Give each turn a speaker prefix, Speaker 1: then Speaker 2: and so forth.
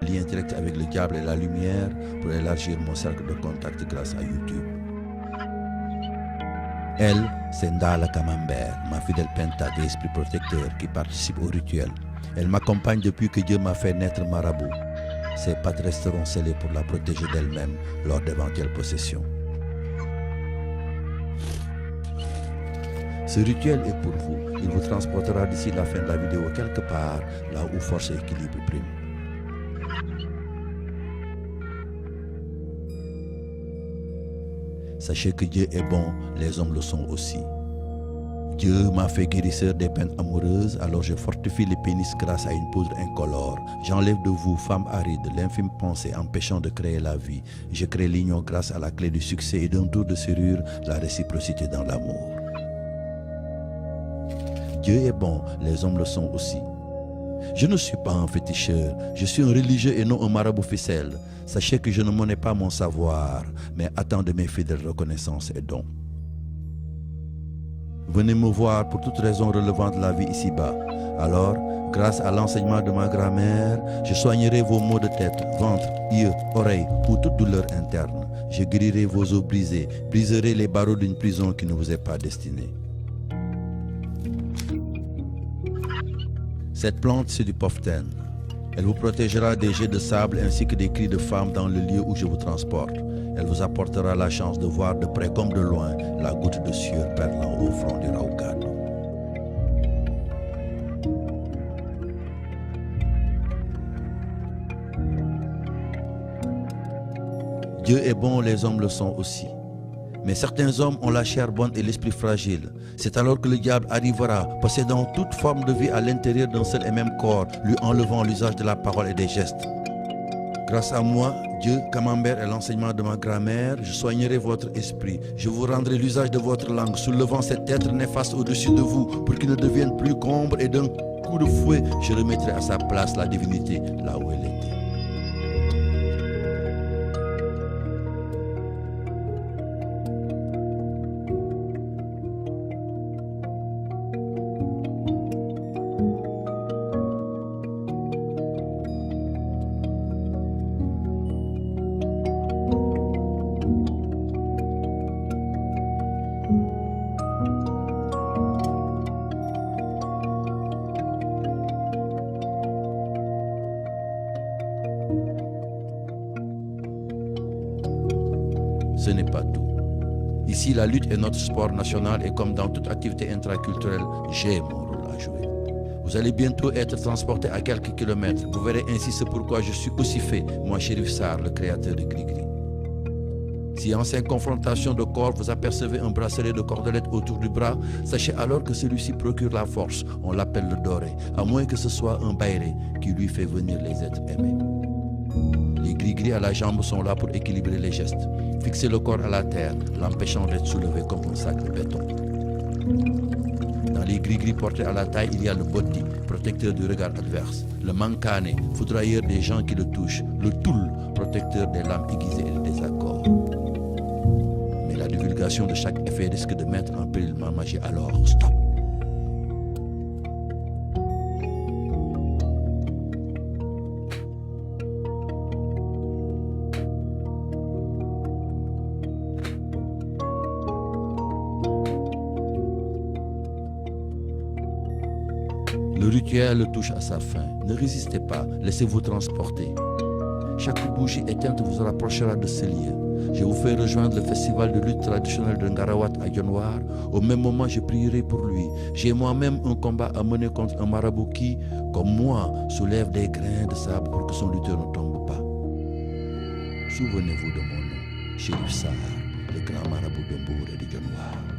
Speaker 1: Lien direct avec le diable et la lumière pour élargir mon cercle de contact grâce à YouTube. Elle, c'est Ndala Camembert, ma fidèle penta d'esprit protecteur qui participe au rituel. Elle m'accompagne depuis que Dieu m'a fait naître marabout. Ses pattes resteront scellées pour la protéger d'elle-même lors d'éventuelles possessions. Ce rituel est pour vous. Il vous transportera d'ici la fin de la vidéo quelque part, là où force et équilibre priment. Sachez que Dieu est bon, les hommes le sont aussi. Dieu m'a fait guérisseur des peines amoureuses, alors je fortifie les pénis grâce à une poudre incolore. J'enlève de vous, femme aride, l'infime pensée empêchant de créer la vie. Je crée l'union grâce à la clé du succès et d'un tour de serrure, la réciprocité dans l'amour. Dieu est bon, les hommes le sont aussi. Je ne suis pas un féticheur, je suis un religieux et non un marabout ficelle. Sachez que je ne monnaie pas mon savoir, mais attends de mes fidèles reconnaissances et dons. Venez me voir pour toute raison relevant de la vie ici-bas. Alors, grâce à l'enseignement de ma grand-mère, je soignerai vos maux de tête, ventre, yeux, oreilles ou toute douleur interne. Je guérirai vos os brisés, briserai les barreaux d'une prison qui ne vous est pas destinée. Cette plante, c'est du poften. Elle vous protégera des jets de sable ainsi que des cris de femmes dans le lieu où je vous transporte. Elle vous apportera la chance de voir de près comme de loin la goutte de sueur perlant au front du Raukado. Dieu est bon, les hommes le sont aussi. Mais certains hommes ont la chair bonne et l'esprit fragile. C'est alors que le diable arrivera, possédant toute forme de vie à l'intérieur d'un seul et même corps, lui enlevant l'usage de la parole et des gestes. Grâce à moi, Dieu, Camembert et l'enseignement de ma grand-mère, je soignerai votre esprit. Je vous rendrai l'usage de votre langue, soulevant cet être néfaste au-dessus de vous, pour qu'il ne devienne plus qu'ombre et d'un coup de fouet, je remettrai à sa place la divinité là où elle était. Ce n'est pas tout. Ici, la lutte est notre sport national et comme dans toute activité intraculturelle, j'ai mon rôle à jouer. Vous allez bientôt être transporté à quelques kilomètres. Vous verrez ainsi ce pourquoi je suis aussi fait, moi Chérif Sarr, le créateur de Grigri. Si en 5 confrontations de corps, vous apercevez un bracelet de cordelette autour du bras, sachez alors que celui-ci procure la force. On l'appelle le doré, à moins que ce soit un baéré qui lui fait venir les êtres aimés. Les gris-gris à la jambe sont là pour équilibrer les gestes, fixer le corps à la terre, l'empêchant d'être soulevé comme un sac de béton. Dans les gris-gris portés à la taille, il y a le bodhi, protecteur du regard adverse, le mankane, foudroyeur des gens qui le touchent, le toul, protecteur des lames aiguisées et des désaccords. Mais la divulgation de chaque effet risque de mettre en péril ma magie, alors stop. Le rituel touche à sa fin. Ne résistez pas, laissez-vous transporter. Chaque bougie éteinte vous rapprochera de ce lieu. Je vous fais rejoindre le festival de lutte traditionnelle de Ngarawat à Dionewar. Au même moment, je prierai pour lui. J'ai moi-même un combat à mener contre un marabout qui, comme moi, soulève des grains de sable pour que son lutteur ne tombe pas. Souvenez-vous de mon nom, Chérif Sarr, le grand marabout de Mbour et de Dionewar.